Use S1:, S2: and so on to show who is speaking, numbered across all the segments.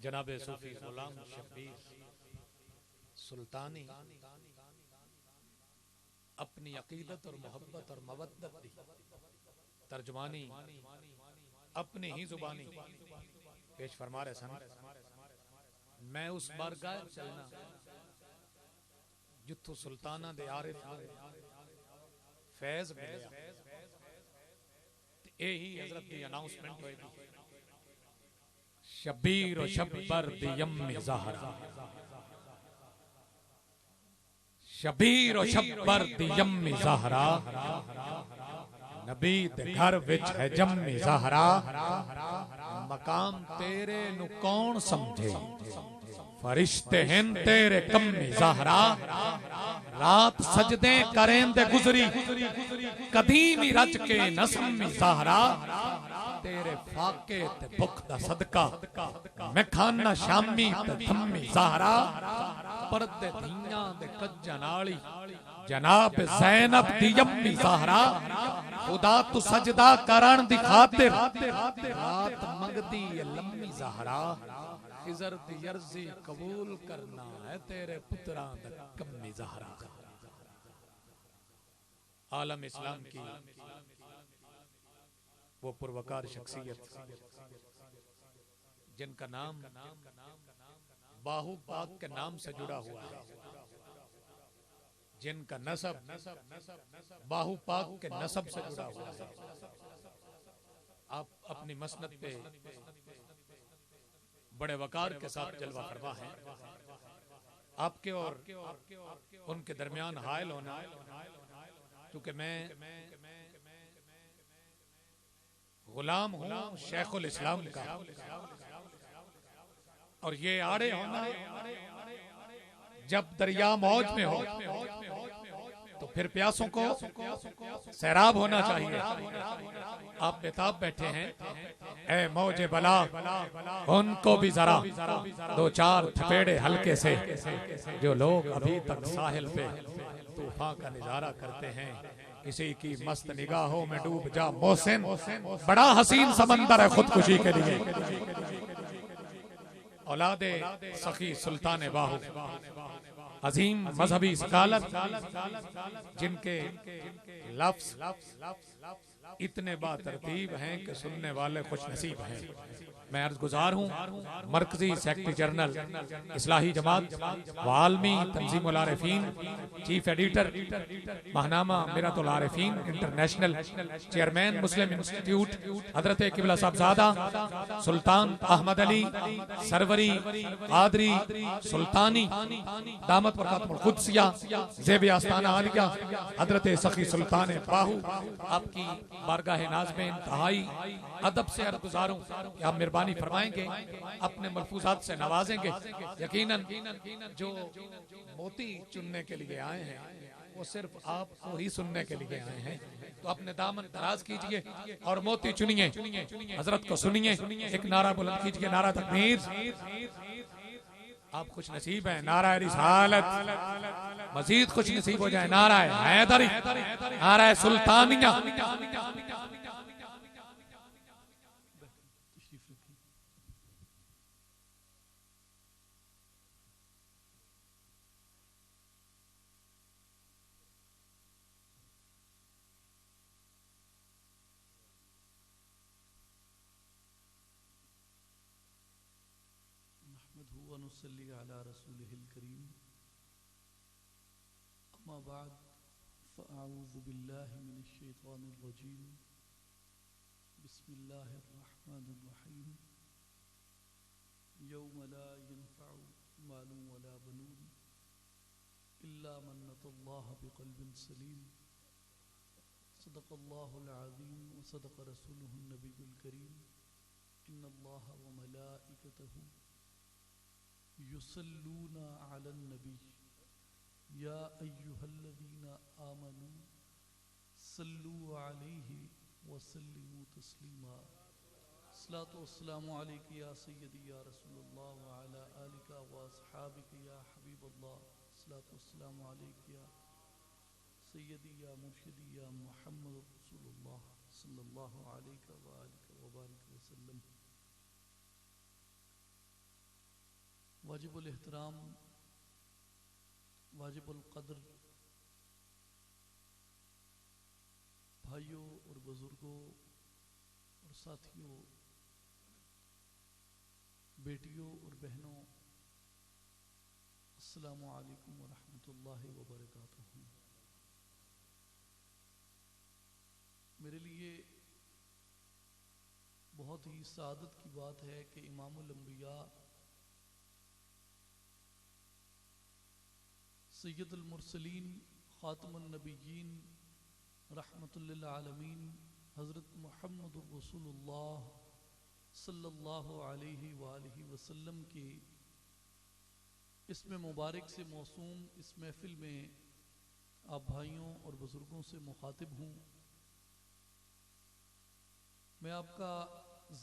S1: जनाब सूफी गुलाम शब्बीर सुल्तानी अपनी अकीदत और मोहब्बत और मवद्दत की तर्जुमानी अपनी ही जुबानी पेश फरमा रहे सन। मैं उस बारगाह चलना जिथों सुल्ताना दे आरिफ फैज मिलिया, यही हजरत की अनाउंसमेंट होएगी। शब्बीर और शब्बर दी यम्मी ज़हरा, शब्बीर और शब्बर दी यम्मी ज़हरा, नबी दे घर विच है जम्मी ज़हरा। मकाम तेरे नु कौन समझे, फरिश्ते हैं तेरे कम्मी ज़हरा। रात सजदे करें दे गुजरी, कदीम ही रज के न सम्मी ज़हरा। तेरे फाके ते भुख दा सदका, मैं खाना शामी ते थम्मी ज़हरा। परदे धीयां दे कज्जां नाली, जनाब ज़ैनब दी यम्मी ज़हरा। खुदा तू सजदा करन दी खातिर, रात मंगदी है लम्मी ज़हरा। खिज़र दी अर्ज़ी कबूल करना है तेरे पुत्रां दा कम्मी ज़हरा। आलम इस्लाम की वो पुरवकार शख्सियत जिनका नाम बाहु पाक के नाम से जुड़ा हुआ है, जिनका नसब बाहु पाक के नसब से जुड़ा हुआ है। आप अपनी मसनद पे बड़े वकार के साथ जलवा फरमा है। आपके और उनके दरमियान हायल होना, क्योंकि मैं गुलाम हूं शेखुल इस्लाम का, और ये आड़े होना जब दरिया मौज में हो तो फिर प्यासों को सैराब होना चाहिए। आप बेताब बैठे हैं, ए मौजे बला उनको भी जरा दो चार थपेड़े हल्के से, जो लोग अभी तक साहिल पे तूफान का नजारा करते हैं। किसी की मस्त निगाहों में डूब जा मोहसिन, बड़ा हसीन समंदर है खुदकुशी के लिए। औलादे सखी सुल्तान बाहु, अजीम मजहबी सकालत, जिनके लफ्ज इतने बातरतीब हैं कि सुनने वाले खुश नसीब हैं। मैं अर्ज गुजार हूँ मरकजी सेक्रेटरी जनरल इस्लाही जमात WALMI Tanzeemul Arefin, chief editor महनामा मिरातुल Arefin international, chairman मुस्लिम इंस्टीट्यूट हजरत किबला साहबजादा सुल्तान अहमद अली सरवरी कादरी सुल्तानी दामत बरकातुल कुद्सिया ज़ेब आस्ताना आलिया हजरत सखी सुल्तान बाहु, आपकी बारगाह नाज़ में इंतहाई अदब से अर्ज गुजारूं कि आप मेहरबानी फरमाएंगे, अपने मलफूजात से नवाजेंगे। यकीनन जो मोती चुनने के लिए आए हैं वो सिर्फ आपको ही सुनने के लिए आए हैं, तो अपने दामन दराज कीजिए और मोती चुनिए, हजरत को सुनिए। एक नारा बुलंद कीजिए, नारा तकबीर। आप खुश नसीब हैं, नारा रिसालत मजीद खुश नसीब हो जाए, नारा हैदरी, नारा सुल्तानिया।
S2: वनुसल्ली अला रसूलिहिल करीम, अम्मा बाद, फ़अऊज़ु बिल्लाहि मिनश शैतानिर रजीम, बिस्मिल्लाहिर रहमानिर रहीम। यौम ला यनफ़उ मालुन वला बनून इल्ला मन अतल्लाह बिक़ल्बिन सलीम। सदक़ल्लाहुल अज़ीम व सदक़ रसूलुहुन नबियुल करीम। इन्नल्लाह व मलाइकतहु युसल्लूना अलन नबी या अय्युहल्लज़ीना आमनू सल्लू अलैहि व सल्लिमू तस्लीमा। अस्सलातु वस्सलामु अलैका या सय्यदी या रसूलल्लाह व अला आलिका व अस्हाबिका या हबीबल्लाह। अस्सलातु वस्सलामु अलैका या सय्यदी या मुर्शिदी या मुहम्मद रसूलुल्लाह सल्लल्लाहु अलैहि व आलिका व बारिक वसल्लम। वाजिबुल एहतराम, वाजिबुल कद्र भाइयों और बुजुर्गों और साथियों, बेटियों और बहनों, अस्सलामु अलैकुम व रहमतुल्लाहि व बरकातुहू। मेरे लिए बहुत ही सादत की बात है कि इमामुल अंबिया सैयदुल मुरसलीन खातमुन नबिय्यीन रहमतुल लिल आलमीन हज़रत मुहम्मदुर रसूलुल्लाह सल्लल्लाहु अलैहि वालैहि वसल्लम की इसमें मुबारक से मौसूम इस महफिल में आप भाइयों और बुज़ुर्गों से मुखातिब हूँ। मैं आपका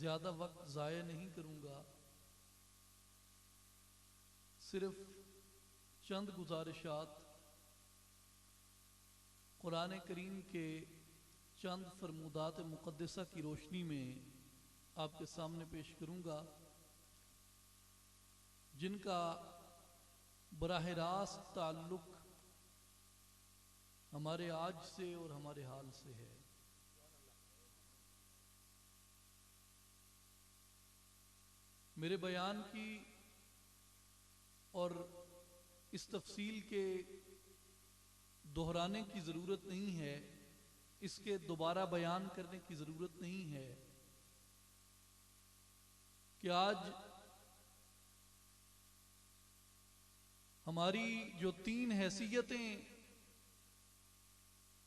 S2: ज़्यादा वक्त ज़ाया नहीं करूँगा, सिर्फ चंद गुजारिशात कुरान करीम के चंद फरमुदात मुक़द्दसा की रोशनी में आपके सामने पेश करूँगा, जिनका बराह रास्त ताल्लुक़ हमारे आज से और हमारे हाल से है। मेरे बयान की और इस तफसील के दोहराने की ज़रूरत नहीं है, इसके दोबारा बयान करने की ज़रूरत नहीं है कि आज हमारी जो 3 हैसियतें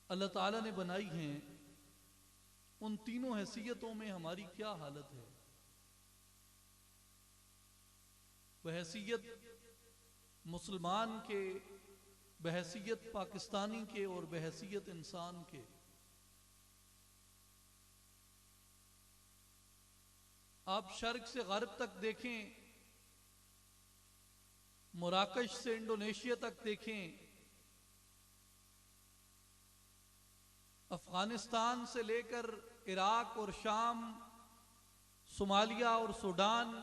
S2: अल्लाह ताला ने बनाई हैं, उन तीनों हैसियतों में हमारी क्या हालत है। वह हैसियत मुसलमान के, बहैसियत पाकिस्तानी के और बहैसियत इंसान के। आप शर्क से गर्ब तक देखें, मोराकश से इंडोनेशिया तक देखें, अफगानिस्तान से लेकर इराक और शाम, सोमालिया और सूडान,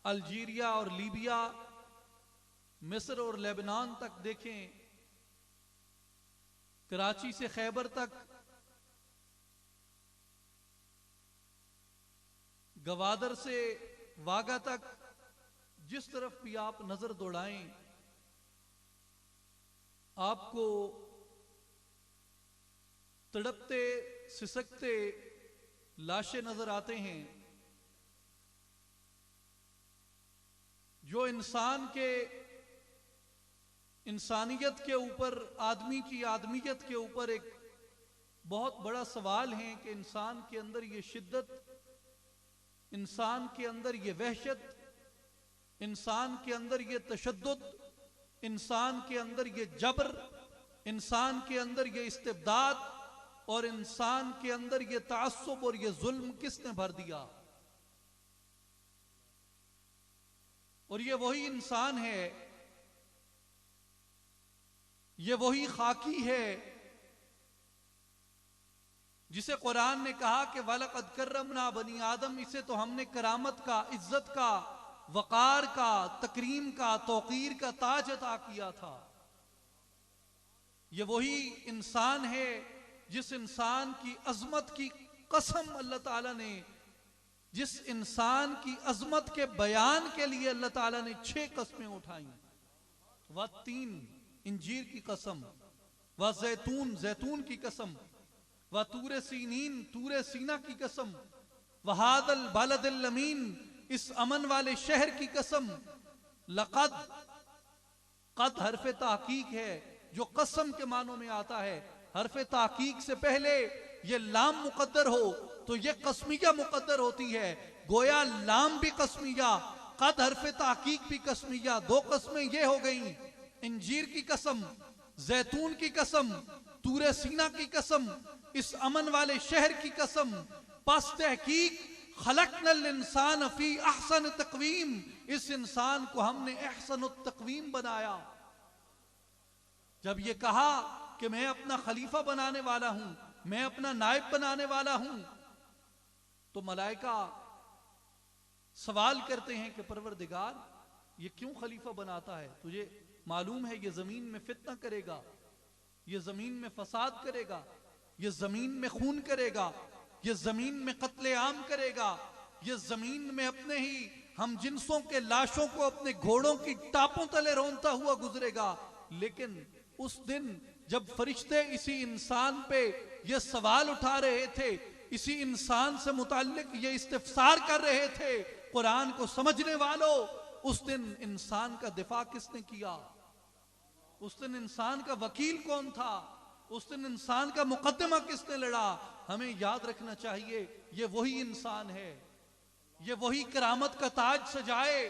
S2: अल्जीरिया और लीबिया, मिस्र और लेबनान तक देखें, कराची से खैबर तक, गवादर से वागा तक, जिस तरफ भी आप नजर दौड़ाएं, आपको तड़पते सिसकते लाशें नजर आते हैं, जो इंसान के, इंसानियत के ऊपर, आदमी की आदमियत के ऊपर एक बहुत बड़ा सवाल है कि इंसान के अंदर ये शिद्दत, इंसान के अंदर ये वहशत, इंसान के अंदर ये तशद्दुद, इंसान के अंदर ये जबर, इंसान के अंदर ये इस्तिबदाद और इंसान के अंदर ये ताअस्सुब और ये जुल्म किसने भर दिया। और ये वही इंसान है, ये वही खाकी है जिसे कुरान ने कहा कि वलक़द कर्रमना बनी आदम, इसे तो हमने करामत का, इज्जत का, वक़ार का, तकरीम का, तौक़ीर का ताज अता किया था। ये वही इंसान है जिस इंसान की अजमत की कसम अल्लाह ताला ने, जिस इंसान की अजमत के बयान के लिए अल्लाह ताला ने 6 कस्में उठाई। व 3 इंजीर की कसम, व जैतून, जैतून की कसम, व तूरे सीनीन, तूरे सीना की कसम, व हादल बलदिल अमीन, इस अमन वाले शहर की कसम। लक़द, क़द हरफ ताकीक है जो कसम के मानों में आता है। हरफ ताकीक से पहले ये लाम मुकद्दर हो तो ये कस्मिया मुकद्दर होती है। गोया लाम भी कस्मिया, क़द हरफ ताकीक भी कस्मिया, 2 कस्में ये हो गई। इंजीर की कसम, जैतून की कसम, तूरे सीना की कसम, इस अमन वाले शहर की कसम। पस तहकीक खलक़नल इंसान फी अहसन तक़वीम, इस इंसान को हमने अहसन तक़वीम बनाया। जब ये कहा कि मैं अपना खलीफा बनाने वाला हूं, मैं अपना नायब बनाने वाला हूं, तो मलाइका सवाल करते हैं कि परवरदिगार ये क्यों खलीफा बनाता है? तुझे मालूम है ये जमीन में फितना करेगा, ये जमीन में फसाद करेगा, ये जमीन में खून करेगा, ये जमीन में कत्ले आम करेगा, ये जमीन में अपने ही हम जिन्सों के लाशों को अपने घोड़ों की टापों तले रोनता हुआ गुजरेगा। लेकिन उस दिन जब फरिश्ते इसी इंसान पे ये सवाल उठा रहे थे, इसी इंसान से मुताल्लिक ये इस्तिफसार कर रहे थे, कुरान को समझने वालों, उस दिन इंसान का दिफा किसने किया? उस दिन इंसान का वकील कौन था? उस दिन इंसान का मुकदमा किसने लड़ा? हमें याद रखना चाहिए ये वही इंसान है, ये वही करामत का ताज सजाए,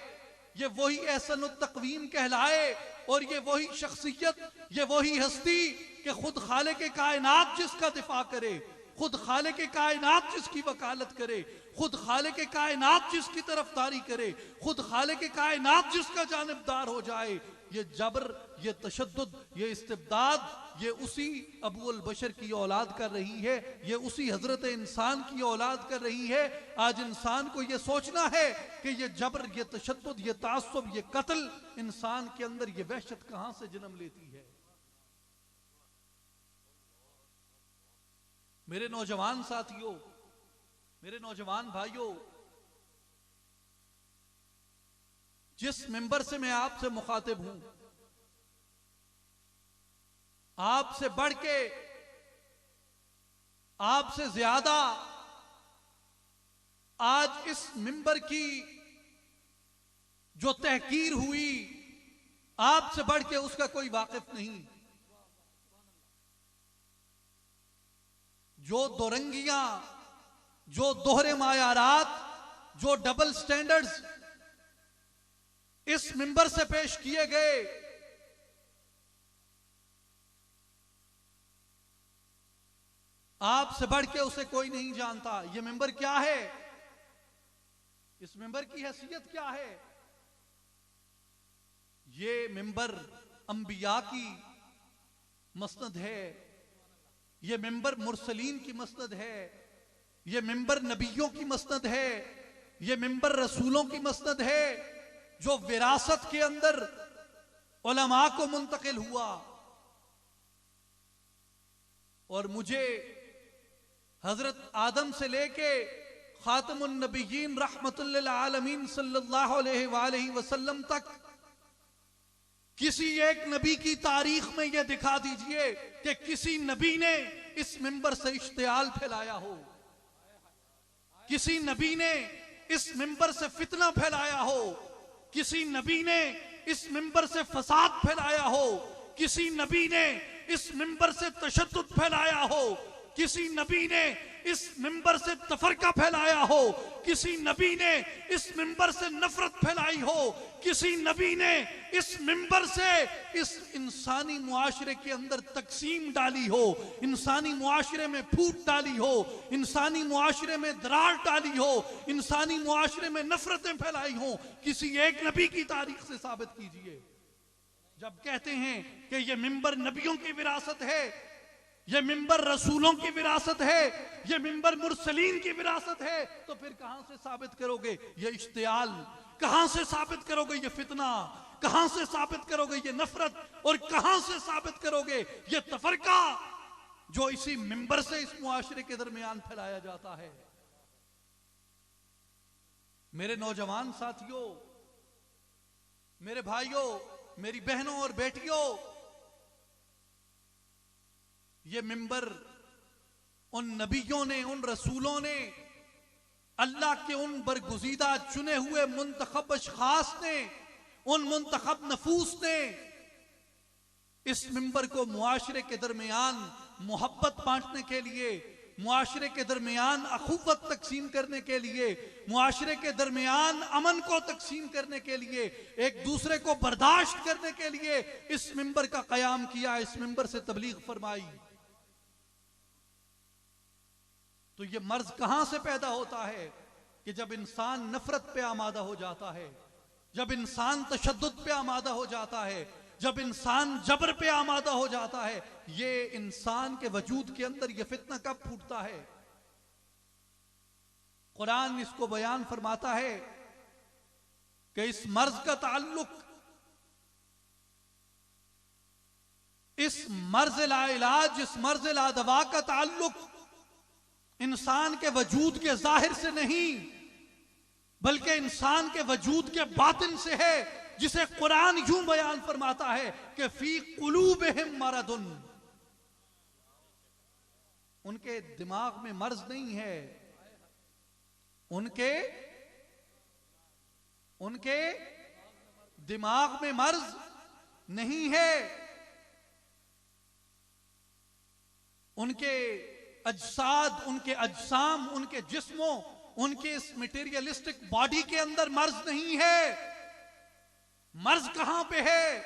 S2: ये वही एहसन तकवीम कहलाए, और ये वही शख्सियत, ये वही हस्ती कि खुद खाले के कायनात जिसका दिफा करे, खुद खाले के कायनात जिसकी वकालत करे, खुद खाले के कायनात जिसकी तरफदारी करे, खुद खाले के कायनात जिसका जानिबदार हो जाए। ये जबर, ये तशद्दुद, ये इस्तिबदाद, ये उसी अबू अल बशर की औलाद कर रही है, ये उसी हजरत इंसान की औलाद कर रही है। आज इंसान को ये सोचना है कि ये जबर, ये तशद्दुद, ये तासुब, ये कत्ल, इंसान के अंदर ये वहशत कहां से जन्म लेती है। मेरे नौजवान साथियों, मेरे नौजवान भाइयों, जिस मिंबर से मैं आपसे मुखातिब हूं, आपसे बढ़ के, आपसे ज्यादा आज इस मिंबर की जो तहकीर हुई, आपसे बढ़ के उसका कोई वाकिफ नहीं। जो दोरंगियां, जो दोहरे मायारात, जो डबल स्टैंडर्ड्स इस मिंबर से पेश किए गए, आपसे बढ़ के उसे कोई नहीं जानता। यह मिंबर क्या है? इस मिंबर की हैसियत क्या है? ये मिंबर अंबिया की मसनद है, ये मिंबर मुरसलीन की मसनद है, ये मिंबर नबियों की मसनद है, ये मिंबर रसूलों की मसनद है, जो विरासत के अंदर उलमा को मुंतकिल हुआ। और मुझे हजरत आदम से लेके खातमुन नबीयीन रहमतुल लिल आलमीन सल्लल्लाहु अलैहि वसल्लम तक किसी एक नबी की तारीख में यह दिखा दीजिए कि किसी नबी ने इस मिंबर से इश्तियाल फैलाया हो, किसी नबी ने इस मिंबर से फितना फैलाया हो, किसी नबी ने इस मिंबर से फसाद फैलाया हो, किसी नबी ने इस मिंबर से तशद्दुद फैलाया हो, किसी नबी ने इस मिंबर से तफरका फैलाया हो, किसी नबी ने इस मिंबर से नफरत फैलाई हो, किसी नबी ने इस मिंबर से इस इंसानी मुआशरे के अंदर तकसीम डाली हो, इंसानी मुआशरे में फूट डाली हो, इंसानी मुआशरे में दरार डाली हो, इंसानी मुआशरे में नफरतें फैलाई हो। किसी एक नबी की तारीख से साबित कीजिए। जब कहते हैं कि यह मिंबर नबियों की विरासत है, यह मिंबर रसूलों की विरासत है, यह मिंबर मुरसलीन की विरासत है, तो फिर कहां से साबित करोगे यह इश्तियाल? कहां से साबित करोगे यह फितना? कहां से साबित करोगे यह नफरत? और कहां से साबित करोगे यह तफरका जो इसी मिंबर से इस मुआशरे के दरमियान फैलाया जाता है? मेरे नौजवान साथियों, मेरे भाइयों, मेरी बहनों और बेटियों, ये मिंबर उन नबियों ने, उन रसूलों ने, अल्लाह के उन बरगुजीदा चुने हुए मुंतखब अशखास ने, उन मुंतखब नफूस ने इस मिंबर को मुआशरे के दरमियान मोहब्बत बांटने के लिए, मुआशरे के दरमियान अखुवत तकसीम करने के लिए, मुआशरे के दरमियान अमन को तकसीम करने के लिए, एक दूसरे को बर्दाश्त करने के लिए इस मिंबर का कयाम किया, इस मिंबर से तबलीग फरमाई। तो ये मर्ज कहां से पैदा होता है कि जब इंसान नफरत पे आमादा हो जाता है, जब इंसान तशद्दुद पे आमादा हो जाता है, जब इंसान जबर पे आमादा हो जाता है। ये इंसान के वजूद के अंदर ये फितना कब फूटता है? कुरान इसको बयान फरमाता है कि इस मर्ज का ताल्लुक इस मर्ज ला इलाज, इस मर्ज ला दवा का ताल्लुक इंसान के वजूद के जाहिर से नहीं, बल्कि इंसान के वजूद के बातिन से है, जिसे कुरान यूं बयान फरमाता है कि फी कुलूबिहिम मरदुन, उनके दिमाग में मर्ज नहीं है, उनके दिमाग में मर्ज नहीं है, उनके अजसाद, उनके अजसाम, उनके जिस्मों, उनके इस मटेरियलिस्टिक बॉडी के अंदर मर्ज नहीं है। मर्ज कहां पे है?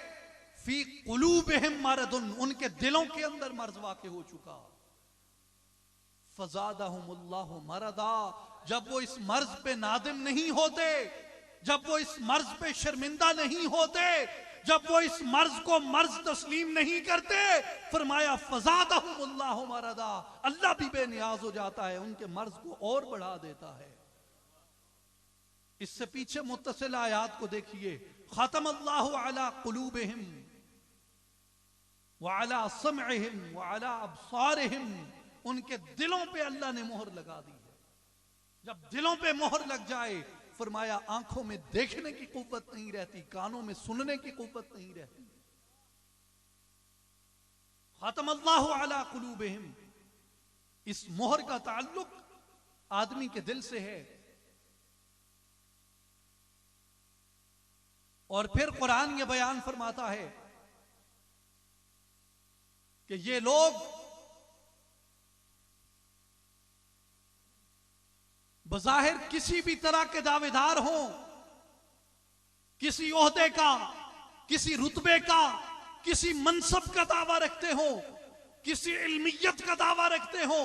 S2: फी कुलूबिहिम मरदुन, उनके दिलों के अंदर मर्ज वाक़े हो चुका। फज़ादहुमुल्लाहु मरदा, जब वो इस मर्ज पे नादिम नहीं होते, जब वो इस मर्ज पे शर्मिंदा नहीं होते, जब वो इस मर्ज को मर्ज तस्लीम नहीं करते, फरमाया फज़ादहुमुल्लाहु मरदा, अल्लाह भी बेनियाज हो जाता है, उनके मर्ज को और बढ़ा देता है। इससे पीछे मुत्तसिल आयात को देखिए, खतमल्लाहु अला कुलूबिहिम व अला समइहिम व अला अबसारिहिम, उनके दिलों पे अल्लाह ने मोहर लगा दी है। जब दिलों पे मोहर लग जाए, फरमाया आंखों में देखने की कुव्वत नहीं रहती, कानों में सुनने की कुव्वत नहीं रहती। खतमल्लाहु अला कुलूबिहिम, इस मोहर का ताल्लुक आदमी के दिल से है। और फिर कुरान ये बयान फरमाता है कि ये लोग बज़ाहिर किसी भी तरह के दावेदार हों, किसी ओहदे का, किसी रुतबे का, किसी मनसब का दावा रखते हो, किसी इल्मियत का दावा रखते हो,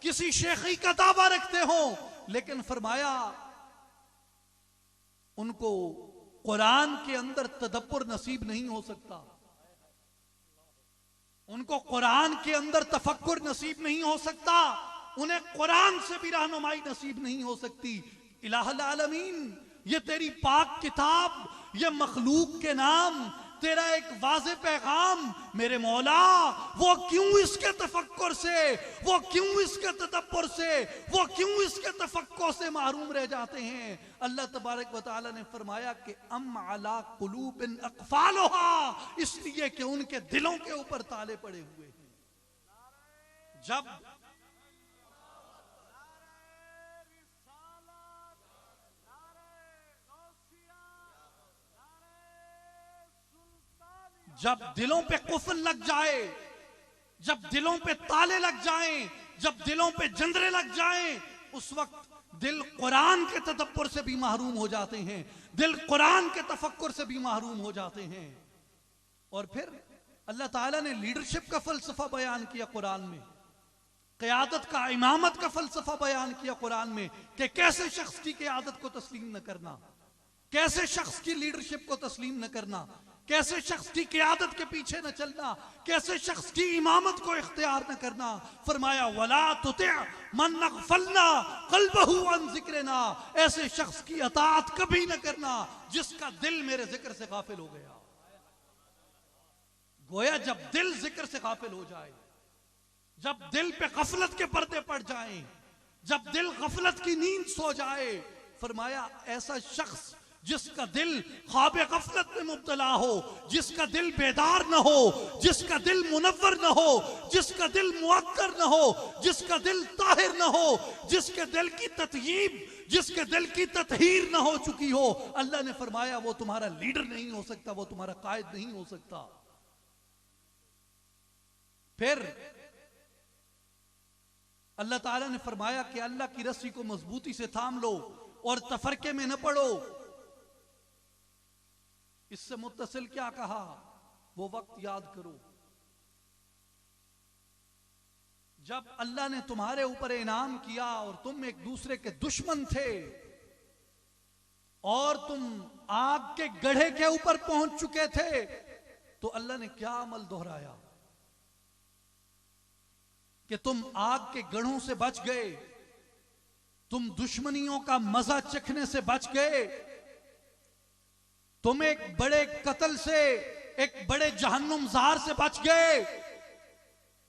S2: किसी शेखी का दावा रखते हो, लेकिन फरमाया उनको कुरान के अंदर तदब्बुर नसीब नहीं हो सकता, उनको कुरान के अंदर तफक्कुर नसीब नहीं हो सकता, उन्हें कुरान से भी रहनुमाई नसीब नहीं हो सकती। इलाहुल आलमीन, ये तेरी पाक किताब, ये मखलूक के नाम, तेरा एक वाज़े पैगाम, मेरे मौला, वो क्यों इसके तफक्कुर से, वो क्यों इसके तदब्बुर से, वो क्यों इसके तफक्कुर से महरूम रह जाते हैं? अल्लाह तबारक व तआला ने फरमाया कि अम अला कुलूबिन अक़फ़ालुहा, इसलिए कि उनके दिलों के ऊपर ताले पड़े हुए हैं। जब दिलों पे कुफल लग जाए, जब दिलों पे ताले लग जाएं, जब दिलों पे जंदरे लग जाएं, उस वक्त दिल कुरान के तदब्बुर से भी महरूम हो जाते हैं, दिल कुरान के तफक्कुर से भी महरूम हो जाते हैं। और फिर अल्लाह ताला ने लीडरशिप का फलसफा बयान किया कुरान में, क़यादत का, इमामत का फलसफा बयान किया कुरान में, कि कैसे शख्स की क़यादत को तस्लीम न करना, कैसे शख्स की लीडरशिप को तस्लीम न करना, कैसे शख्स की क़यादत के पीछे न चलना, कैसे शख्स की इमामत को इख्तियार न करना। फरमाया वला तुति मन अग़फ़लना क़ल्बहु अन ज़िक्रिना, ऐसे शख्स की अताअत कभी न करना जिसका दिल मेरे जिक्र से गाफिल हो गया। गोया जब दिल जिक्र से गाफिल हो जाए, जब दिल पे गफलत के पर्दे पड़ जाएं, जब दिल गफलत की नींद सो जाए, फरमाया ऐसा शख्स जिसका दिल ख्वाब गफलत में मुब्तला हो, जिसका दिल बेदार न हो, जिसका दिल मुनव्वर न हो, जिसका दिल मुअत्तर न हो, जिसका दिल ताहिर न हो, जिसके दिल की ततयीब, जिसके दिल की ततहीर न हो चुकी हो, अल्लाह ने फरमाया वो तुम्हारा लीडर नहीं हो सकता, वो तुम्हारा कायद नहीं हो सकता। फिर अल्लाह ताला ने फरमाया कि अल्लाह की रस्सी को मजबूती से थाम लो और तफरके में न पड़ो। इससे मुत्तसिल क्या कहा? वो वक्त याद करो जब अल्लाह ने तुम्हारे ऊपर इनाम किया और तुम एक दूसरे के दुश्मन थे और तुम आग के गड्ढे के ऊपर पहुंच चुके थे, तो अल्लाह ने क्या अमल दोहराया कि तुम आग के गड्ढों से बच गए, तुम दुश्मनियों का मजा चखने से बच गए, तुम एक बड़े कत्ल से, एक बड़े जहन्नुमजार से बच गए।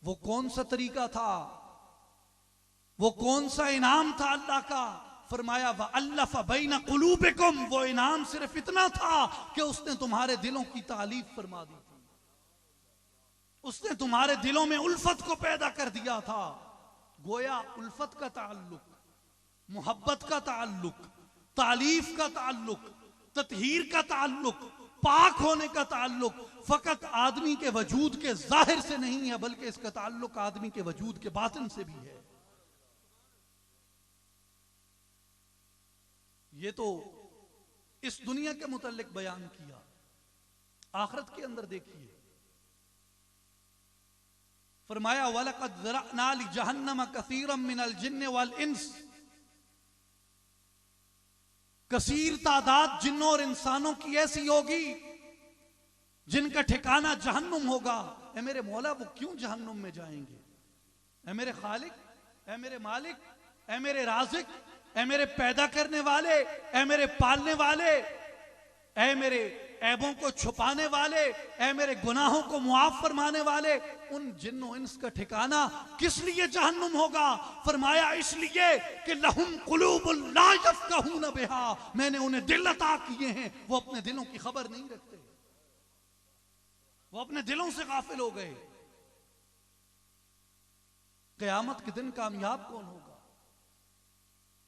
S2: वो कौन सा तरीका था, वो कौन सा इनाम था अल्लाह का? फरमाया व अल्लफ़ बैन क़ुलूबिकुम, वो इनाम सिर्फ इतना था कि उसने तुम्हारे दिलों की तालीफ फरमा दी थी, उसने तुम्हारे दिलों में उल्फत को पैदा कर दिया था। गोया उल्फत का ताल्लुक, मोहब्बत का ताल्लुक, तालीफ का ताल्लुक, ततहीर का ताल्लुक, पाक होने का ताल्लुक फकत आदमी के वजूद के जाहिर से नहीं है, बल्कि इसका ताल्लुक आदमी के वजूद के बातिन से भी है। ये तो इस दुनिया के मुतल्लिक बयान किया। आखिरत के अंदर देखिए, फरमाया वलक़द ज़रअना लिजहन्नम कसीरम मिनल जिन्न वल इंस, कसीर तादाद जिन्नों और इंसानों की ऐसी होगी जिनका ठिकाना जहन्नुम होगा। ए मेरे मौला, वो क्यों जहन्नुम में जाएंगे? ए मेरे खालिक, ए मेरे मालिक, ए मेरे राज़िक, ए मेरे पैदा करने वाले, ए मेरे पालने वाले, ए मेरे ऐबों को छुपाने वाले, ए मेरे गुनाहों को मुआफ फरमाने वाले, उन जिन्नों इंस का ठिकाना किस लिए जहन्नुम होगा? फरमाया इसलिए कि लहुम कुलूबुल ला यफ़क़हून बिहा, मैंने उन्हें दिल अता किए हैं, वो अपने दिलों की खबर नहीं रखते, वो अपने दिलों से गाफिल हो गए। क़यामत के दिन कामयाब कौन होगा?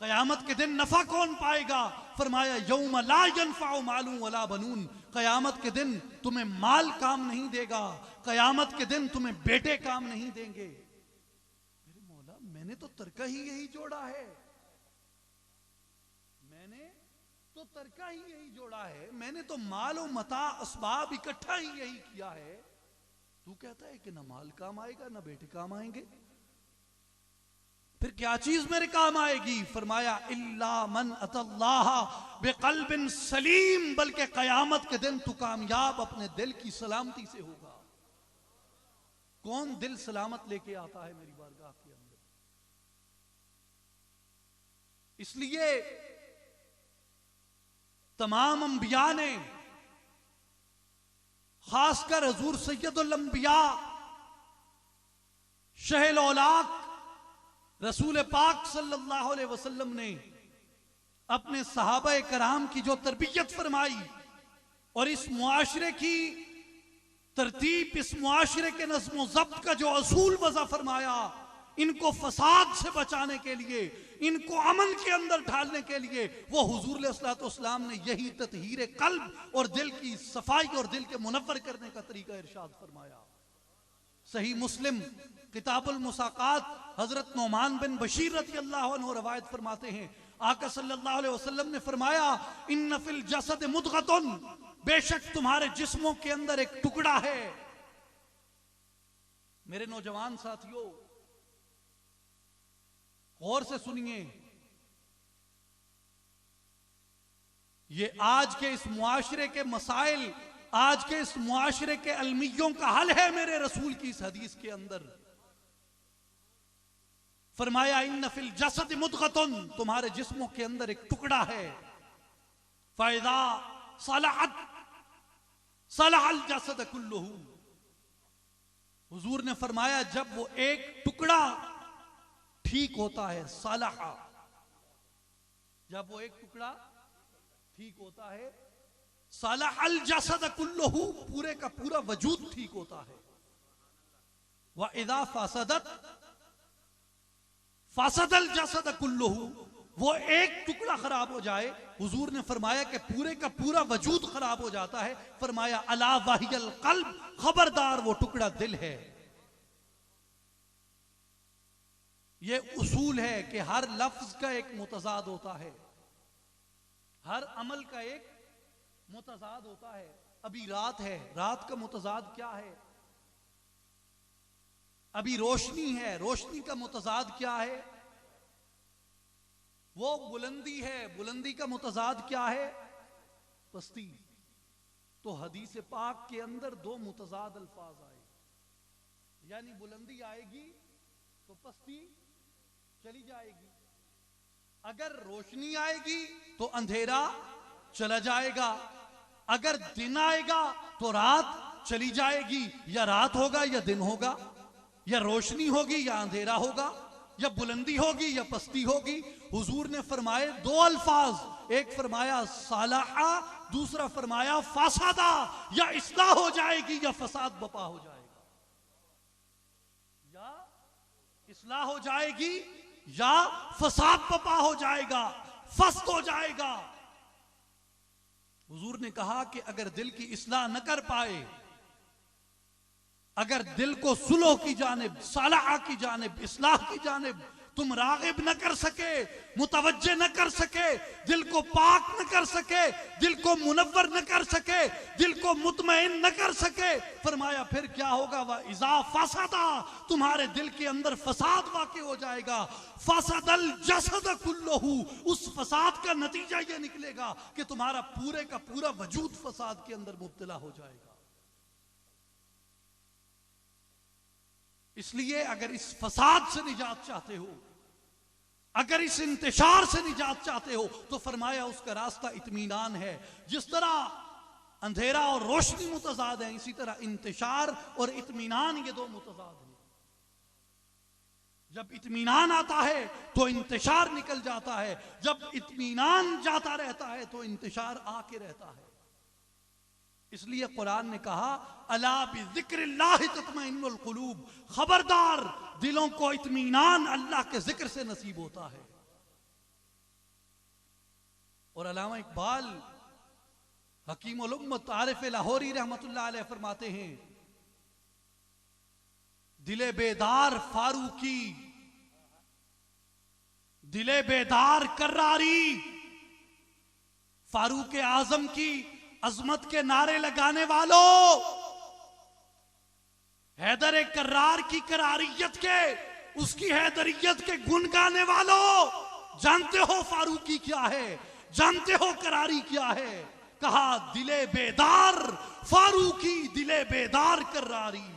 S2: क़यामत के दिन नफा कौन पाएगा? फरमाया यौम ला यनफ़उ मालून वला बनून, क़यामत के दिन तुम्हें माल काम नहीं देगा, क़यामत के दिन तुम्हें बेटे काम नहीं देंगे। मेरे मौला, मैंने तो तर्का ही यही जोड़ा है, मैंने तो तर्का ही यही जोड़ा है, मैंने तो माल और मता असबाब इकट्ठा ही यही किया है। तू कहता है कि ना माल काम आएगा ना बेटे काम आएंगे, फिर क्या चीज मेरे काम आएगी? फरमाया इल्ला मन अतल्लाह बिक़ल्बिन सलीम, बल्कि क़यामत के दिन तू कामयाब अपने दिल की सलामती से होगा। कौन दिल सलामत लेके आता है मेरी बारगाह के अंदर? इसलिए तमाम अंबिया ने, खासकर हजूर सैयदुल अंबिया शहल औलाक रसूल पाक सल्लल्लाहु अलैहि वसल्लम ने अपने सहाबा कराम की जो तरबियत फरमाई और इस मुआशरे की तरतीब, इस मुआशरे के नज़्म व ज़ब्त का जो असूल वज़ा फरमाया, इनको फसाद से बचाने के लिए, इनको अमन के अंदर ढालने के लिए वो हुजूर अलैहिस्सलाम ने यही ततहीर कल्ब और दिल की सफाई और दिल के मुनव्वर करने का तरीका इरशाद फरमाया। सही मुस्लिम किताबुल मुसाकात हजरत नौमान बिन बशीर रज़ी अल्लाह अन्हु रवायत फरमाते हैं, आका सल्लल्लाहु अलैहि वसल्लम ने फरमाया इन्न फिल जसद मुदगतुन, बेशक तुम्हारे जिस्मों के अंदर एक टुकड़ा है। मेरे नौजवान साथियों, गौर से सुनिए, ये आज के इस मुआशरे के मसाइल, आज के इस मुआशरे के अलमियों का हल है मेरे रसूल की इस हदीस के अंदर। फरमाया इन्न फिल जसद मुदगतुन, तुम्हारे जिस्मों के अंदर एक टुकड़ा है। फ़इज़ा सलहत सलहल जसद कुल्लुहु, हुजूर ने फरमाया जब वो एक टुकड़ा ठीक होता है, सलहा, जब वो एक टुकड़ा ठीक होता है, सलहल जसद कुल्लुहु, पूरे का पूरा वजूद ठीक होता है। व इज़ा फसदत फसदल जसद कुल्लुहु, वो एक टुकड़ा खराब हो जाए, हुजूर ने फरमाया कि पूरे का पूरा वजूद खराब हो जाता है। फरमाया अला वहियल कल्ब, खबरदार वो टुकड़ा दिल है। ये उसूल है कि हर लफ्ज का एक मुतजाद होता है, हर अमल का एक मुतजाद होता है। अभी रात है, रात का मुतजाद क्या है? अभी रोशनी है, रोशनी का मुतजाद क्या है? वो बुलंदी है, बुलंदी का मुतजाद क्या है? पस्ती। तो हदीस पाक के अंदर दो मुतजाद अल्फाज आए, यानी बुलंदी आएगी तो पस्ती चली जाएगी, अगर रोशनी आएगी तो अंधेरा चला जाएगा। अगर दिन आएगा तो रात चली जाएगी, या रात होगा या दिन होगा, या रोशनी होगी या अंधेरा होगा, या बुलंदी होगी या पस्ती होगी। हुजूर ने फरमाए दो अल्फाज, एक फरमाया सालाहा, दूसरा फरमाया फासादा, या इस्लाह हो जाएगी या फसाद बपा हो जाएगा, या इस्लाह हो जाएगी या फसाद बपा हो जाएगा, फस्त हो जाएगा। हुजूर ने कहा कि अगर दिल की इस्लाह न कर पाए, अगर दिल को सुलह की जानिब, सालाह की जानिब, इस्लाह की जानिब तुम रागिब न कर सके, मुतवज्जे न कर सके, दिल को पाक न कर सके, दिल को मुनव्वर न कर सके, दिल को मुतमईन न कर सके, फरमाया फिर क्या होगा? वह इज़ा फसादा, तुम्हारे दिल के अंदर फसाद वाक़ई हो जाएगा। फसदल जसद कुल्लहू, उस फसाद का नतीजा यह निकलेगा कि तुम्हारा पूरे का पूरा वजूद फसाद के अंदर मुब्तला हो जाएगा। इसलिए अगर इस फसाद से निजात चाहते हो, अगर इस इंतशार से निजात चाहते हो, तो फरमाया उसका रास्ता इत्मीनान है। जिस तरह अंधेरा और रोशनी मुतजाद है, इसी तरह इंतशार और इत्मीनान ये दो मुतजाद हैं। जब इत्मीनान आता है तो इंतशार निकल जाता है, जब इत्मीनान जाता रहता है तो इंतशार आके रहता है। इसलिए कुरान ने कहा अला बिज़िक्रिल्लाहि तत्मइन्नुल कुलूब, खबरदार दिलों को इत्मीनान अल्लाह के जिक्र से नसीब होता है। और अल्लामा इकबाल हकीमुल उम्मत आरिफ लाहौरी रहमतुल्लाह अलैह फरमाते हैं, दिले बेदार फारूकी, दिले बेदार कर्रारी, फारूक आजम की अजमत के नारे लगाने वालों, हैदर कर्रार की करारियत के, उसकी हैदरियत के गुण गाने वालों, जानते हो फारूकी क्या है, जानते हो करारी क्या है? कहा दिले बेदार फारूकी, दिले बेदार कर्रारी,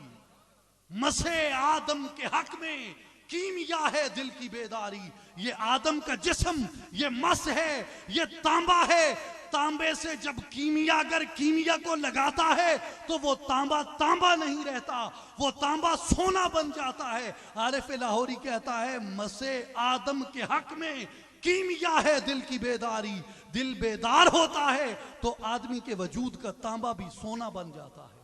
S2: मसे आदम के हक में कीमिया है दिल की बेदारी। ये आदम का जिस्म, ये मस है, ये तांबा है। तांबे से जब कीमियागर कीमिया को लगाता है तो वो तांबा तांबा नहीं रहता, वो तांबा सोना बन जाता है। आरिफ लाहौरी कहता है मसे आदम के हक में कीमिया है दिल की बेदारी। दिल बेदार होता है तो आदमी के वजूद का तांबा भी सोना बन जाता है।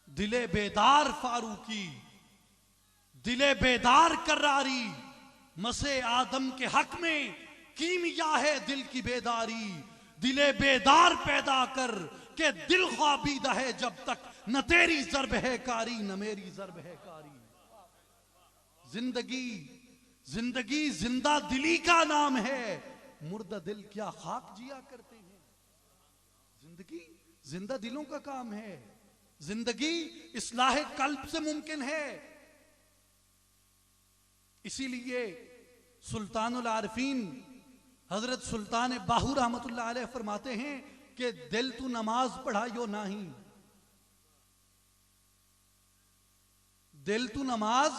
S2: दिले बेदार फारूकी, दिले बेदार कर्रारी, मसे आदम के हक में कीमिया है दिल की बेदारी। दिले बेदार पैदा कर के दिल ख्वाबीदा है जब तक, न तेरी ज़र्ब है कारी न मेरी ज़र्ब है कारी। जिंदगी जिंदगी जिंदा दिली का नाम है, मुर्दा दिल क्या खाक जिया करते हैं। जिंदगी जिंदा दिलों का काम है। जिंदगी इस्लाह कल्ब से मुमकिन है। इसीलिए सुल्तानुल आरिफीन हजरत सुल्तान बाहू रहमतुल्लाह अलैह फरमाते हैं कि दिल तू नमाज पढ़ाइयो नहीं, दिल तू नमाज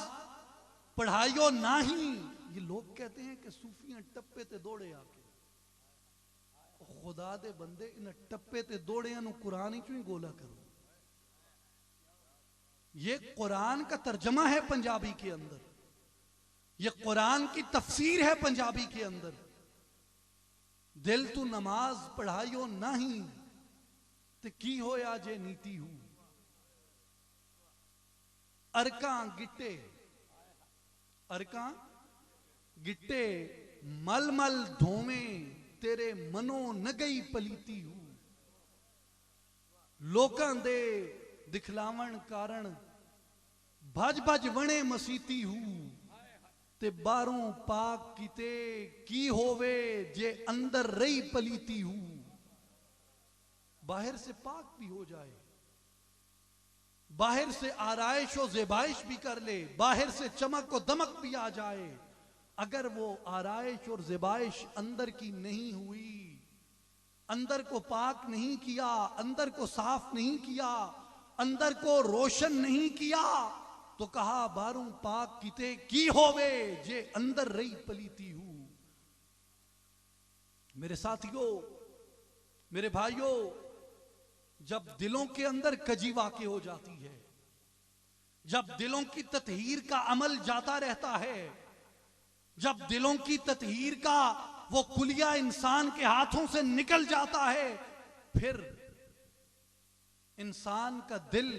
S2: पढ़ाइयो नहीं। ये लोग कहते हैं कि सूफियां टप्पे ते दौड़े आके, खुदा दे बंदे इन टप्पे ते दौड़ियां नु कुरान ही चों ही गोला करो। ये कुरान का तर्जमा है पंजाबी के अंदर, ये कुरान की तफसीर है पंजाबी के अंदर। दिल तू नमाज पढ़ाइयो नहीं ते की होया जे नीति हूं। अरका गिट्टे, अरका गिट्टे मल मल धोवे तेरे मनो न गई पलीती हूं। लोकां दे दिखलावन कारण भज भज वणे मसीती हूं। ते बारों पाक किते की होवे जे अंदर रही पलीती हूं। बाहर से पाक भी हो जाए, बाहर से आराइश और ज़ेबाइश भी कर ले, बाहर से चमक और दमक भी आ जाए, अगर वो आराइश और ज़ेबाइश अंदर की नहीं हुई, अंदर को पाक नहीं किया, अंदर को साफ नहीं किया, अंदर को रोशन नहीं किया, तो कहा बारू पाक किते की होवे जे अंदर रही पलीती हूं। मेरे साथियों, मेरे भाइयों, जब दिलों के अंदर कजी वाक़ई हो जाती है, जब दिलों की ततहीर का अमल जाता रहता है, जब दिलों की ततहीर का वो कुलिया इंसान के हाथों से निकल जाता है, फिर इंसान का दिल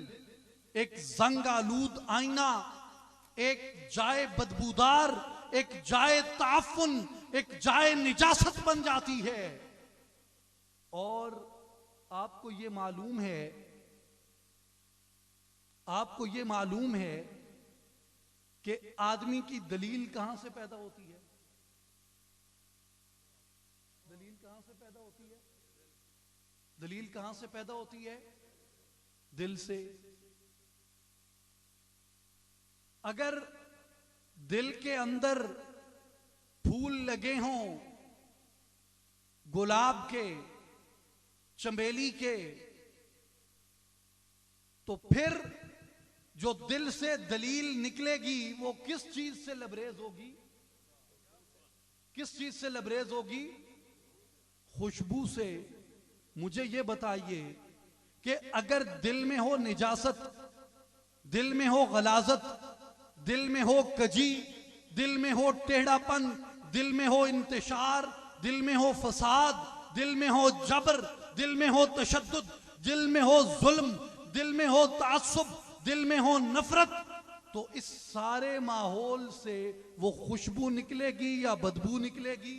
S2: एक जंग आलूद आईना, एक जाए बदबूदार, एक जाए ताफुन, एक जाए निजासत बन जाती है। और आपको ये मालूम है, आपको ये मालूम है कि आदमी की दलील कहां से पैदा होती है? दलील कहां से पैदा होती है? दलील कहां से पैदा होती है? दिल से। अगर दिल के अंदर फूल लगे हों, गुलाब के, चमेली के, तो फिर जो दिल से दलील निकलेगी वो किस चीज से लबरेज होगी? किस चीज से लबरेज होगी? खुशबू से। मुझे ये बताइए कि अगर दिल में हो निजासत, दिल में हो गलाजत, दिल में हो कजी, दिल में हो टेढ़ापन, दिल में हो इंतशार, दिल में हो फसाद, दिल में हो जबर, दिल में हो तशद्दुद, दिल में हो जुल्म, दिल में हो तासुब, दिल में हो नफरत, तो इस सारे माहौल से वो खुशबू निकलेगी या बदबू निकलेगी?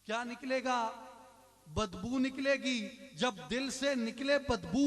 S2: क्या निकलेगा? बदबू निकलेगी। जब दिल से निकले बदबू,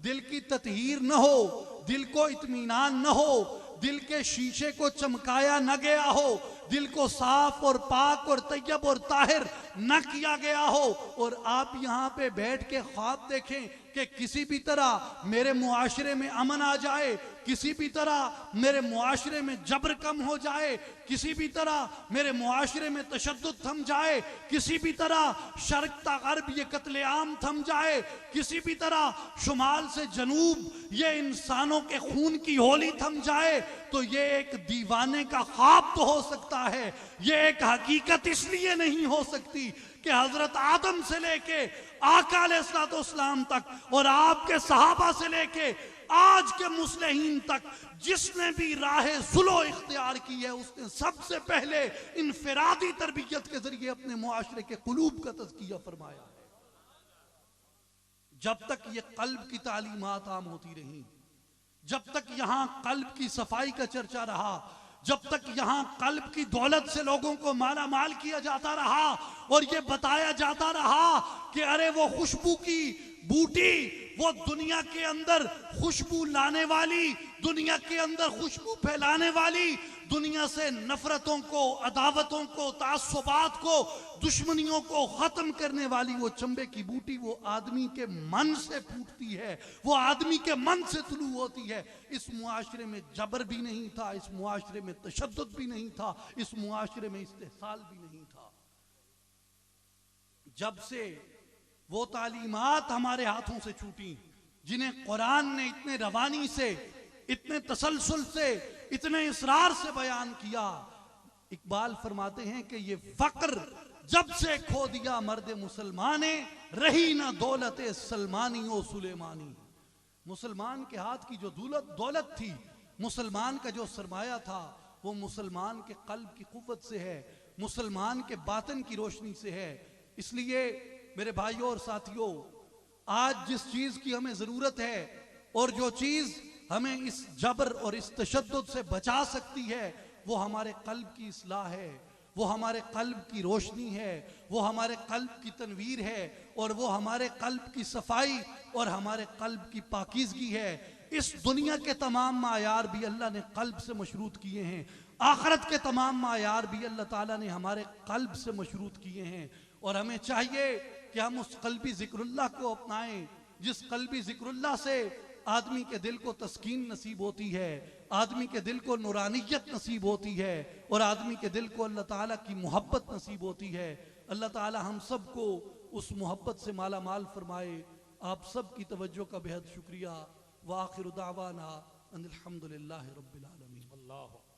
S2: दिल की ततहीर न हो, दिल को इत्मीनान न हो, दिल के शीशे को चमकाया न गया हो, दिल को साफ और पाक और तैयब और ताहिर न किया गया हो, और आप यहां पे बैठ के ख्वाब देखें कि किसी भी तरह मेरे मुआशरे में अमन आ जाए, किसी भी तरह मेरे मुआशरे में जबर कम हो जाए, किसी भी तरह मेरे मुआशरे में तशद्दुद थम जाए, किसी भी तरह शर्क ता गर्ब ये कत्लेआम थम जाए, किसी भी तरह शुमाल से जनूब ये इंसानों के खून की होली थम जाए, तो ये एक दीवाने का ख्वाब तो हो सकता है, ये एक हकीकत इसलिए नहीं हो सकती कि हजरत आदम से लेके आका अलैहिस्सलाम तक और आपके सहाबा से लेके आज के मुस्लिहीन तक जिसने भी राह जुलो इख्तियार की है, उसने सबसे पहले इनफिरादी तरबियत के जरिए अपने मुआशरे के कुलूब का तज़किया फरमाया है। जब तक ये कल्ब की तालीमात आम होती रही, जब तक यहां कल्ब की सफाई का चर्चा रहा, जब तक यहां कल्ब की दौलत से लोगों को माला माल किया जाता रहा और ये बताया जाता रहा कि अरे वो खुशबू की बूटी, वो दुनिया के अंदर खुशबू लाने वाली, दुनिया के अंदर खुशबू फैलाने वाली, दुनिया से नफरतों को, अदावतों को, तासुबात को, दुश्मनियों को खत्म करने वाली वो चंबे की बूटी, वो आदमी के मन से फूटती है, वो आदमी के मन से तुलू होती है। इस मुआशरे में जबर भी नहीं था, इस मुआशरे में तशद्दुद भी नहीं था, इस मुआशरे में इस्तेहसाल भी नहीं था। जब से वो तालीमात हमारे हाथों से छूटी, जिन्हें कुरान ने इतने रवानी से, इतने तसलसल से, इतने इसरार से बयान किया, इकबाल फरमाते हैं कि ये फक्र जब से खो दिया मर्द मुसलमाने, रही ना दौलत सलमानी ओ सुलेमानी। मुसलमान के हाथ की जो दौलत थी, मुसलमान का जो सरमाया था, वो मुसलमान के कल्ब की कुव्वत से है, मुसलमान के बातन की रोशनी से है। इसलिए मेरे भाइयों और साथियों, आज जिस चीज की हमें जरूरत है और जो चीज हमें इस जबर और इस तशद्दुद से बचा सकती है, वो हमारे कल्ब की इस्लाह है, वो हमारे कल्ब की रोशनी है, वो हमारे कल्ब की तनवीर है, और वो हमारे कल्ब की सफाई और हमारे कल्ब की पाकीज़गी है। इस दुनिया के तमाम मायार भी अल्लाह ने कल्ब से मशरूत किए हैं, आखिरत के तमाम मायार भी अल्लाह ताला ने हमारे कल्ब से मशरूत किए हैं। और हमें चाहिए कि हम उस कल्बी जिक्रुल्लाह को अपनाएं, जिस कल्बी जिक्रुल्लाह से आदमी के दिल को तस्कीन नसीब होती है, आदमी के दिल को नूरानियत नसीब होती है, और आदमी के दिल को अल्लाह ताला की मोहब्बत नसीब होती है। अल्लाह ताला हम सब को उस मोहब्बत से माला माल फरमाए। आप सब की तवज्जो का बेहद शुक्रिया। व आखिर दावाना अनिल हम्दुलिल्लाहि रब्बिल आलमीन। अल्लाह